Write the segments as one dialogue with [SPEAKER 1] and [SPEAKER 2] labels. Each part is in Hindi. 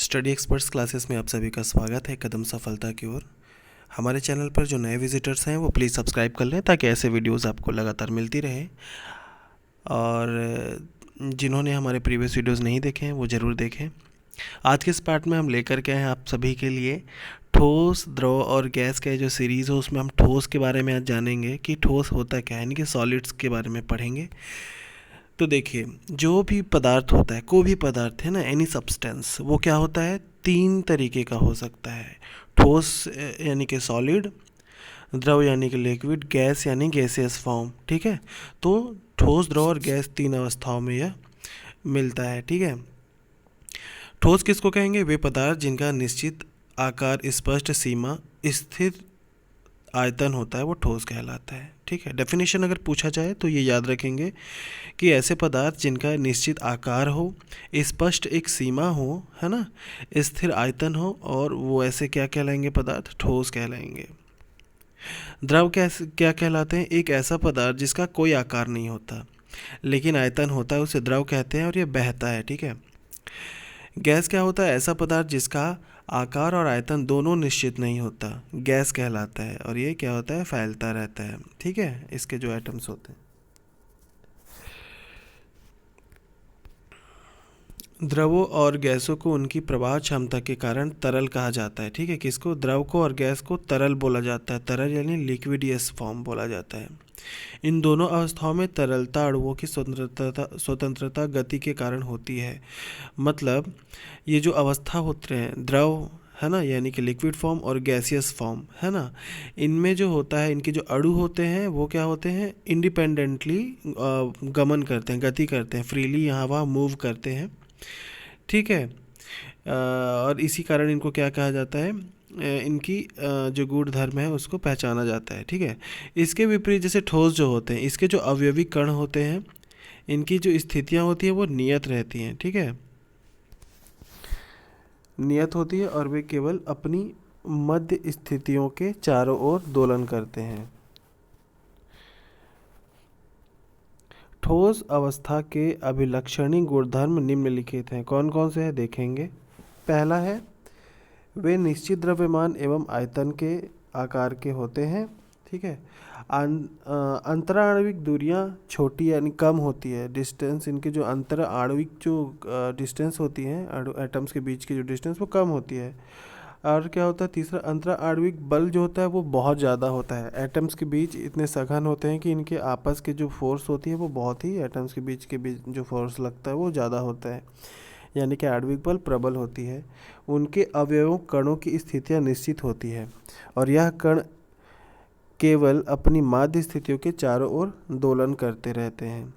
[SPEAKER 1] स्टडी एक्सपर्ट्स क्लासेस में आप सभी का स्वागत है। कदम सफलता की ओर। हमारे चैनल पर जो नए विजिटर्स हैं वो प्लीज़ सब्सक्राइब कर लें ताकि ऐसे वीडियोस आपको लगातार मिलती रहे, और जिन्होंने हमारे प्रीवियस वीडियोस नहीं देखे हैं वो ज़रूर देखें। आज के इस पार्ट में हम लेकर के आए हैं आप सभी के लिए ठोस, द्रव और गैस का जो सीरीज़ हो उसमें हम ठोस के बारे में आज जानेंगे कि ठोस होता क्या है, यानी कि सॉलिड्स के बारे में पढ़ेंगे। तो देखिए, जो भी पदार्थ होता है, कोई भी पदार्थ है ना, एनी सब्सटेंस, वो क्या होता है, तीन तरीके का हो सकता है। ठोस यानी कि सॉलिड, द्रव यानी कि लिक्विड, गैस यानी गैसियस फॉर्म। ठीक है, तो ठोस, द्रव और गैस तीन अवस्थाओं में यह मिलता है। ठीक है, ठोस किसको कहेंगे? वे पदार्थ जिनका निश्चित आकार, स्पष्ट सीमा, स्थिर आयतन होता है, वो ठोस कहलाता है। ठीक है, डेफिनेशन अगर पूछा जाए तो ये याद रखेंगे कि ऐसे पदार्थ जिनका निश्चित आकार हो, स्पष्ट एक सीमा हो, है ना, स्थिर आयतन हो, और वो ऐसे क्या कहलाएंगे? पदार्थ ठोस कहलाएंगे। द्रव कैसे क्या कहलाते हैं? एक ऐसा पदार्थ जिसका कोई आकार नहीं होता लेकिन आयतन होता है, उसे द्रव कहते हैं और ये बहता है। ठीक है। गैस क्या होता है? ऐसा पदार्थ जिसका आकार और आयतन दोनों निश्चित नहीं होता, गैस कहलाता है, और ये क्या होता है? फैलता रहता है। ठीक है, इसके जो एटम्स होते हैं। द्रवों और गैसों को उनकी प्रवाह क्षमता के कारण तरल कहा जाता है। ठीक है, किसको? द्रव को और गैस को तरल बोला जाता है। तरल यानी लिक्विडियस फॉर्म बोला जाता है। इन दोनों अवस्थाओं में तरलता अणुओं की स्वतंत्रता गति के कारण होती है। मतलब ये जो अवस्था होते हैं, द्रव है ना, यानी कि लिक्विड फॉर्म, और गैसियस फॉर्म है ना, इनमें जो होता है, इनके जो अणु होते हैं वो क्या होते हैं? इंडिपेंडेंटली गमन करते हैं, गति करते हैं, फ्रीली यहाँ वहाँ मूव करते हैं। ठीक है, और इसी कारण इनको क्या कहा जाता है? इनकी जो गुण धर्म है उसको पहचाना जाता है। ठीक है, इसके विपरीत जैसे ठोस जो होते हैं, इसके जो अवयवी कण होते हैं, इनकी जो स्थितियाँ होती हैं वो नियत रहती हैं। ठीक है, नियत होती है और वे केवल अपनी मध्य स्थितियों के चारों ओर दोलन करते हैं। ठोस अवस्था के अभिलक्षणिक गुणधर्म निम्नलिखित हैं। कौन कौन से हैं देखेंगे। पहला है, वे निश्चित द्रव्यमान एवं आयतन के आकार के होते हैं। ठीक है, अंतराणविक दूरियां छोटी यानी कम होती है। डिस्टेंस, इनके जो अंतर आणविक जो डिस्टेंस होती है, एटम्स के बीच की जो डिस्टेंस वो कम होती है। और क्या होता है तीसरा, अंतरा आणविक बल जो होता है वो बहुत ज़्यादा होता है। एटम्स के बीच इतने सघन होते हैं कि इनके आपस के जो फोर्स होती है वो बहुत ही, एटम्स के बीच जो फोर्स लगता है वो ज़्यादा होता है, यानी कि आणविक बल प्रबल होती है। उनके अवयवों कणों की स्थितियाँ निश्चित होती है और यह कण केवल अपनी माध्य स्थितियों के चारों ओर दोलन करते रहते हैं।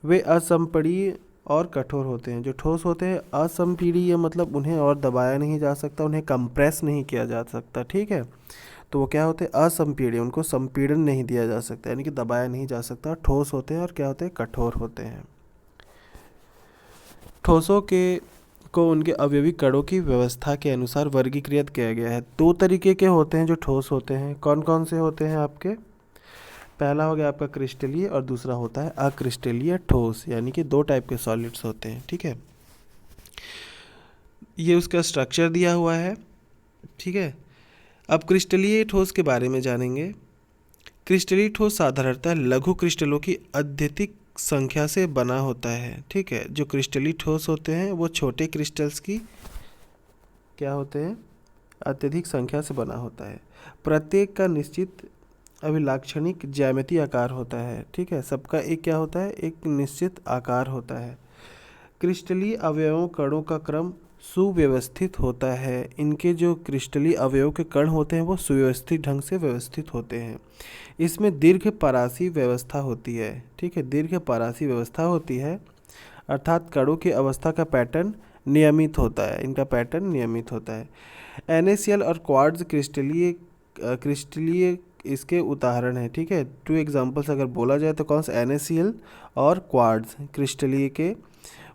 [SPEAKER 1] वे असंपीड़ीय और कठोर होते हैं। जो ठोस होते हैं असंपीड़ीय, मतलब उन्हें और दबाया नहीं जा सकता, उन्हें कंप्रेस नहीं किया जा सकता। ठीक है, तो वो क्या होते हैं? असंपीड़ीय, उनको संपीड़न नहीं दिया जा सकता, यानी कि दबाया नहीं जा सकता। ठोस होते हैं और क्या होते हैं? कठोर होते हैं। ठोसों के को उनके अवयवी कणों की व्यवस्था के अनुसार वर्गीकृत किया गया है। दो तरीके के होते हैं जो ठोस होते हैं। कौन कौन से होते हैं आपके? पहला हो गया आपका क्रिस्टलीय और दूसरा होता है अक्रिस्टलीय ठोस, यानी कि दो टाइप के सॉलिड्स होते हैं। ठीक है, ये उसका स्ट्रक्चर दिया हुआ है। ठीक है, अब क्रिस्टलीय ठोस के बारे में जानेंगे। क्रिस्टलीय ठोस साधारणतः लघु क्रिस्टलों की अत्यधिक संख्या से बना होता है। ठीक है, जो क्रिस्टलीय ठोस होते हैं वो छोटे क्रिस्टल्स की क्या होते हैं? अत्यधिक संख्या से बना होता है। प्रत्येक का निश्चित अभिलाक्षणिक ज्यामितीय आकार होता है। ठीक है, सबका एक क्या होता है? एक निश्चित आकार होता है। क्रिस्टलीय अवयवों कणों का क्रम सुव्यवस्थित होता है। इनके जो क्रिस्टलीय अवयव के कण होते हैं वो सुव्यवस्थित ढंग से व्यवस्थित होते हैं। इसमें दीर्घ परासी व्यवस्था होती है। ठीक है, दीर्घ परासी व्यवस्था होती है, अर्थात कणों की अवस्था का पैटर्न नियमित होता है। इनका पैटर्न नियमित होता है। NaCl और क्वार्ट्ज क्रिस्टलीय इसके उदाहरण है। ठीक है, टू एग्जांपल्स अगर बोला जाए तो कौन सा? NaCl और क्वार्ट्ज क्रिस्टलीय के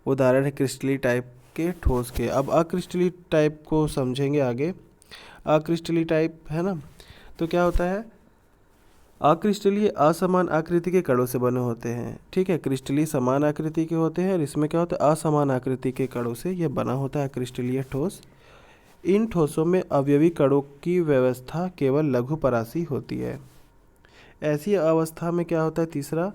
[SPEAKER 1] उदाहरण है, क्रिस्टलीय टाइप के ठोस के। अब अक्रिस्टलीय टाइप को समझेंगे आगे। अक्रिस्टलीय टाइप है ना, तो क्या होता है? अक्रिस्टलीय असमान आकृति के कणों से बने होते हैं। ठीक है, क्रिस्टलीय समान आकृति के होते हैं और इसमें क्या होता है, असमान आकृति के कणों से यह बना होता है क्रिस्टलीय ठोस। इन ठोसों में अवयवी कणों की व्यवस्था केवल लघुपरासी होती है। ऐसी अवस्था में क्या होता है, तीसरा,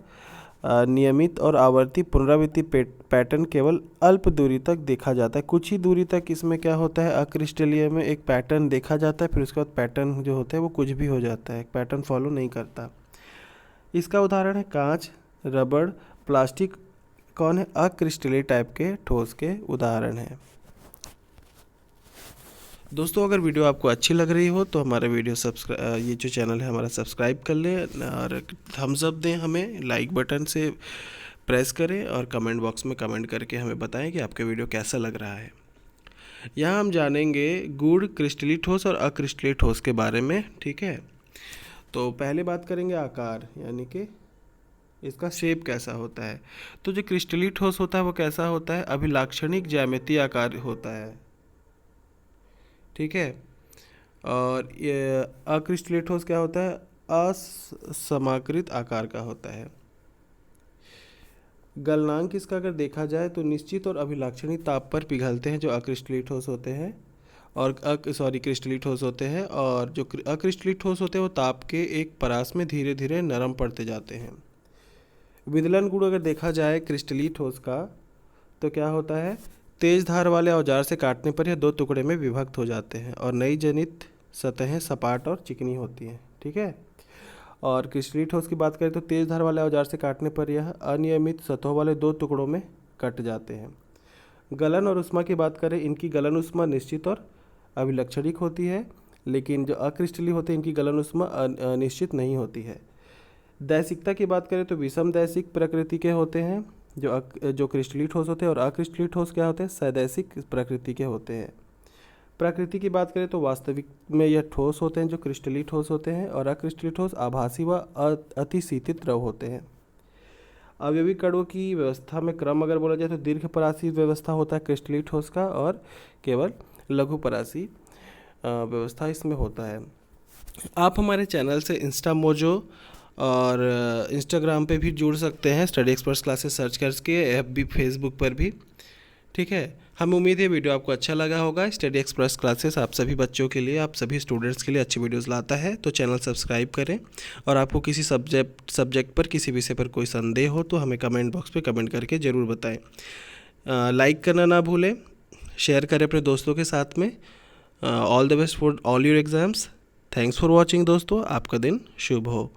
[SPEAKER 1] नियमित और आवर्ती पुनरावृत्ति पैटर्न केवल अल्प दूरी तक देखा जाता है। कुछ ही दूरी तक इसमें क्या होता है, अक्रिस्टलीय में एक पैटर्न देखा जाता है, फिर उसके बाद पैटर्न जो होता है वो कुछ भी हो जाता है, पैटर्न फॉलो नहीं करता। इसका उदाहरण है कांच, रबड़, प्लास्टिक, कौन है, अक्रिस्टलीय टाइप के ठोस के उदाहरण है। दोस्तों अगर वीडियो आपको अच्छी लग रही हो तो हमारा वीडियो ये जो चैनल है हमारा सब्सक्राइब कर लें और थम्स अप दें, हमें लाइक बटन से प्रेस करें और कमेंट बॉक्स में कमेंट करके हमें बताएं कि आपका वीडियो कैसा लग रहा है। यहाँ हम जानेंगे गूढ़ क्रिस्टलीय ठोस और अक्रिस्टलीय ठोस के बारे में। ठीक है, तो पहले बात करेंगे आकार, यानी कि इसका शेप कैसा होता है। तो जो क्रिस्टलीय ठोस होता है वो कैसा होता है, अभिलाक्षणिक ज्यामितीय आकार होता है। ठीक है, और ये अक्रिस्टलीय ठोस क्या होता है, असमाकृत आकार का होता है। गलनांक इसका अगर देखा जाए तो निश्चित और अभिलाक्षणिक ताप पर पिघलते हैं जो अक्रिस्टलीय ठोस होते हैं, और क्रिस्टलीय ठोस होते हैं, और जो अक्रिस्टलीय ठोस होते हैं वो ताप के एक परास में धीरे धीरे नरम पड़ते जाते हैं। विदलन गुण अगर देखा जाए क्रिस्टलीय ठोस का तो क्या होता है, तेज धार वाले औजार से काटने पर यह दो टुकड़े में विभक्त हो जाते हैं और नई जनित सतहें सपाट और चिकनी होती हैं। ठीक है, और क्रिस्टलीय ठोस की बात करें तो तेज धार वाले औजार से काटने पर यह अनियमित सतहों वाले दो टुकड़ों में कट जाते हैं। गलन और उष्मा की बात करें, इनकी गलन उष्मा निश्चित और अभिलक्षणिक होती है, लेकिन जो अक्रिस्टलीय होते हैं इनकी गलन उष्मा अनिश्चित नहीं होती है। दैसिकता की बात करें तो विषम दैसिक प्रकृति के होते हैं जो क्रिस्टलीय ठोस होते हैं, और अक्रिस्टलीय ठोस क्या होते हैं, सदैशिक प्रकृति के होते हैं। प्रकृति की बात करें तो वास्तविक में यह ठोस होते हैं जो क्रिस्टलीय ठोस होते हैं, और अक्रिस्टलीय ठोस आभासी व अतिशीतित द्रव होते हैं। अवयवी कणों की व्यवस्था में क्रम अगर बोला जाए तो दीर्घपरासी व्यवस्था होता है क्रिस्टलीय ठोस का, और केवल लघुपरासी व्यवस्था इसमें होता है। आप हमारे चैनल से इंस्टा मोजो और इंस्टाग्राम पे भी जुड़ सकते हैं, स्टडी एक्सपर्ट्स क्लासेस सर्च करके, FB फेसबुक पर भी। ठीक है, हमें उम्मीद है वीडियो आपको अच्छा लगा होगा। स्टडी एक्सपर्ट्स क्लासेस आप सभी बच्चों के लिए, आप सभी स्टूडेंट्स के लिए अच्छी वीडियोस लाता है, तो चैनल सब्सक्राइब करें। और आपको किसी सब्जेक्ट पर, किसी विषय पर कोई संदेह हो तो हमें कमेंट बॉक्स पे कमेंट करके ज़रूर बताएं। लाइक करना ना भूलें, शेयर करें अपने दोस्तों के साथ में। All the best for all your exams. Thanks for watching दोस्तों, आपका दिन शुभ हो।